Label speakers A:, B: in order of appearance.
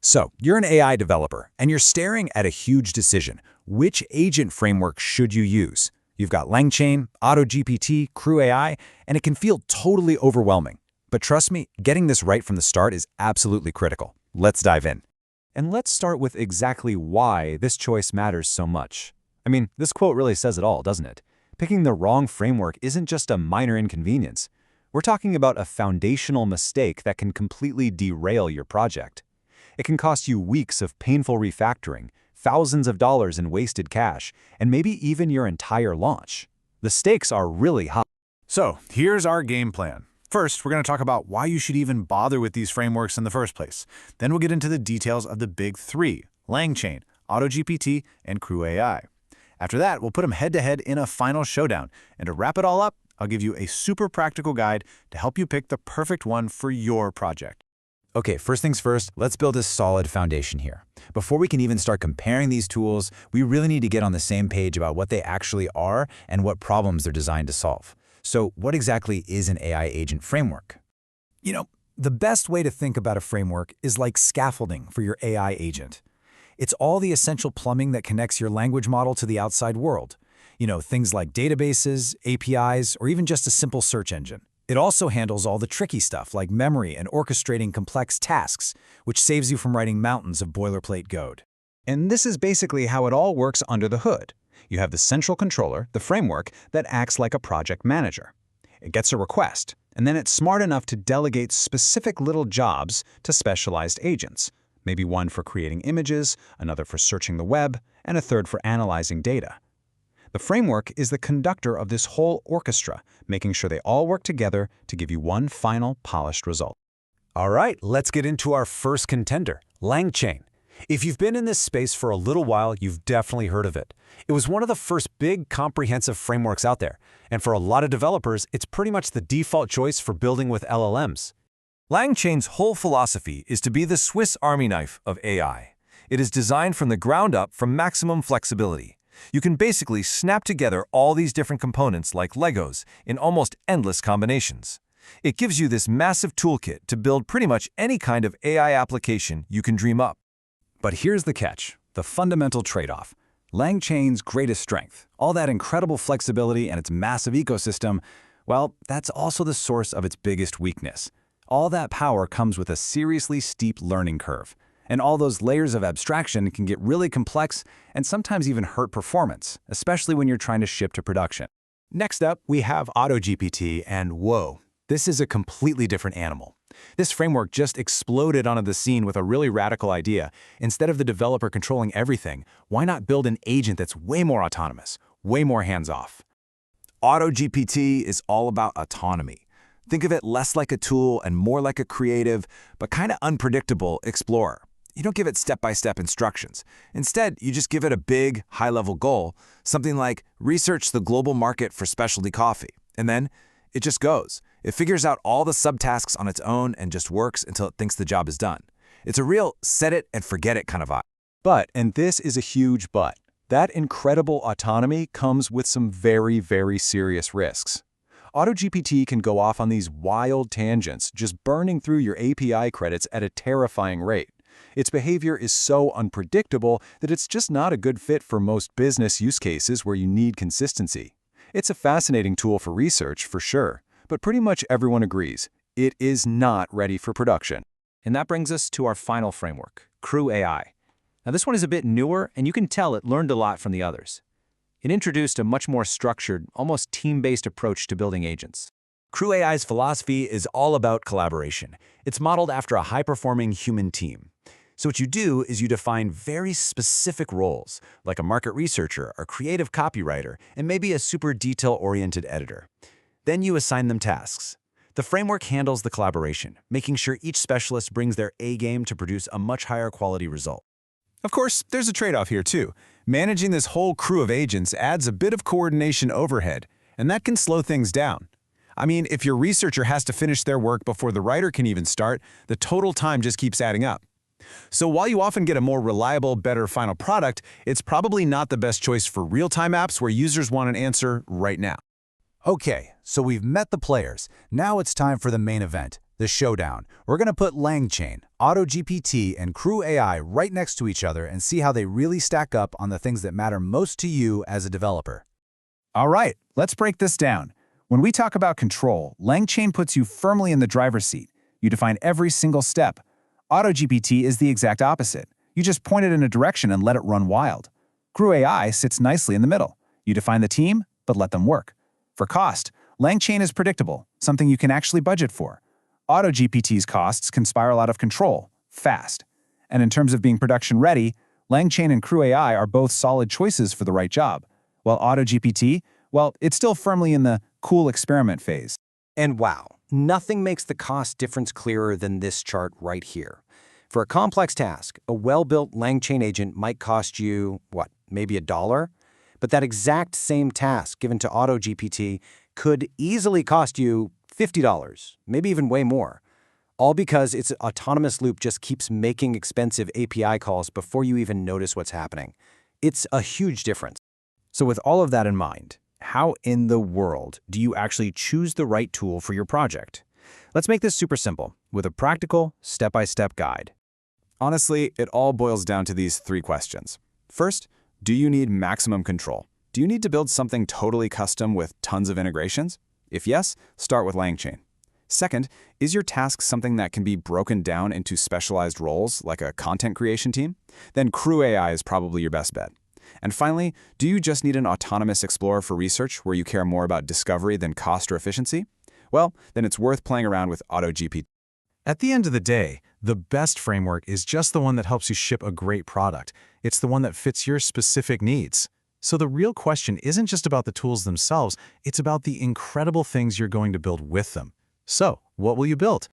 A: So, you're an AI developer, and you're staring at a huge decision. Which agent framework should you use? You've got LangChain, AutoGPT, CrewAI, and it can feel totally overwhelming. But trust me, getting this right from the start is absolutely critical. Let's dive in. And let's start with exactly why this choice matters so much. I mean, this quote really says it all, doesn't it? Picking the wrong framework isn't just a minor inconvenience. We're talking about a foundational mistake that can completely derail your project. It can cost you weeks of painful refactoring, thousands of dollars in wasted cash, and maybe even your entire launch. The stakes are really high.
B: So, here's our game plan. First, we're going to talk about why you should even bother with these frameworks in the first place. Then we'll get into the details of the big three: LangChain, AutoGPT, and CrewAI. After that, we'll put them head-to-head in a final showdown. And to wrap it all up, I'll give you a super practical guide to help you pick the perfect one for your project.
A: Okay, first things first, let's build a solid foundation here. Before we can even start comparing these tools, we really need to get on the same page about what they actually are and what problems they're designed to solve. So what exactly is an AI agent framework?
C: You know, the best way to think about a framework is like scaffolding for your AI agent. It's all the essential plumbing that connects your language model to the outside world. You know, things like databases, APIs, or even just a simple search engine. It also handles all the tricky stuff like memory and orchestrating complex tasks, which saves you from writing mountains of boilerplate code.
A: And this is basically how it all works under the hood. You have the central controller, the framework, that acts like a project manager. It gets a request, and then it's smart enough to delegate specific little jobs to specialized agents. Maybe one for creating images, another for searching the web, and a third for analyzing data. The framework is the conductor of this whole orchestra, making sure they all work together to give you one final polished result.
C: All right, let's get into our first contender, LangChain. If you've been in this space for a little while, you've definitely heard of it. It was one of the first big comprehensive frameworks out there, and for a lot of developers, it's pretty much the default choice for building with LLMs.
D: LangChain's whole philosophy is to be the Swiss Army knife of AI. It is designed from the ground up for maximum flexibility. You can basically snap together all these different components like Legos in almost endless combinations. It gives you this massive toolkit to build pretty much any kind of AI application you can dream up.
C: But here's the catch, the fundamental trade-off. LangChain's greatest strength, all that incredible flexibility and its massive ecosystem, well, that's also the source of its biggest weakness. All that power comes with a seriously steep learning curve. And all those layers of abstraction can get really complex and sometimes even hurt performance, especially when you're trying to ship to production.
A: Next up, we have AutoGPT, and whoa, this is a completely different animal. This framework just exploded onto the scene with a really radical idea. Instead of the developer controlling everything, why not build an agent that's way more autonomous, way more hands-off?
D: AutoGPT is all about autonomy. Think of it less like a tool and more like a creative, but kind of unpredictable explorer. You don't give it step-by-step instructions. Instead, you just give it a big, high-level goal, something like research the global market for specialty coffee. And then it just goes. It figures out all the subtasks on its own and just works until it thinks the job is done. It's a real set it and forget it kind of vibe.
C: But, and this is a huge but, that incredible autonomy comes with some very, very serious risks. AutoGPT can go off on these wild tangents, just burning through your API credits at a terrifying rate. Its behavior is so unpredictable that it's just not a good fit for most business use cases where you need consistency. It's a fascinating tool for research, for sure, but pretty much everyone agrees, it is not ready for production.
E: And that brings us to our final framework, CrewAI. Now this one is a bit newer, and you can tell it learned a lot from the others. It introduced a much more structured, almost team-based approach to building agents.
C: CrewAI's philosophy is all about collaboration. It's modeled after a high-performing human team. So what you do is you define very specific roles, like a market researcher, a creative copywriter, and maybe a super detail-oriented editor. Then you assign them tasks. The framework handles the collaboration, making sure each specialist brings their A-game to produce a much higher quality result.
B: Of course, there's a trade-off here too. Managing this whole crew of agents adds a bit of coordination overhead, and that can slow things down. I mean, if your researcher has to finish their work before the writer can even start, the total time just keeps adding up. So while you often get a more reliable, better final product, it's probably not the best choice for real-time apps where users want an answer right now.
C: Okay, so we've met the players. Now it's time for the main event,
A: The showdown. We're going to put LangChain, AutoGPT, and CrewAI right next to each other and see how they really stack up on the things that matter most to you as a developer.
B: All right, let's break this down. When we talk about control, LangChain puts you firmly in the driver's seat. You define every single step. AutoGPT is the exact opposite. You just point it in a direction and let it run wild. CrewAI sits nicely in the middle. You define the team, but let them work. For cost, LangChain is predictable, something you can actually budget for. AutoGPT's costs can spiral out of control, fast. And in terms of being production-ready, LangChain and CrewAI are both solid choices for the right job, while AutoGPT, well, it's still firmly in the cool experiment phase.
E: And wow, nothing makes the cost difference clearer than this chart right here. For a complex task, a well-built LangChain agent might cost you, maybe $1? But that exact same task given to AutoGPT could easily cost you $50, maybe even way more. All because its autonomous loop just keeps making expensive API calls before you even notice what's happening. It's a huge difference.
C: So with all of that in mind, how in the world do you actually choose the right tool for your project? Let's make this super simple with a practical, step-by-step guide.
D: Honestly, it all boils down to these 3 questions. First, do you need maximum control? Do you need to build something totally custom with tons of integrations? If yes, start with LangChain. Second, is your task something that can be broken down into specialized roles, like a content creation team? Then CrewAI is probably your best bet. And finally, do you just need an autonomous explorer for research where you care more about discovery than cost or efficiency? Well, then it's worth playing around with AutoGPT.
C: At the end of the day, the best framework is just the one that helps you ship a great product. It's the one that fits your specific needs. So the real question isn't just about the tools themselves, it's about the incredible things you're going to build with them. So, what will you build?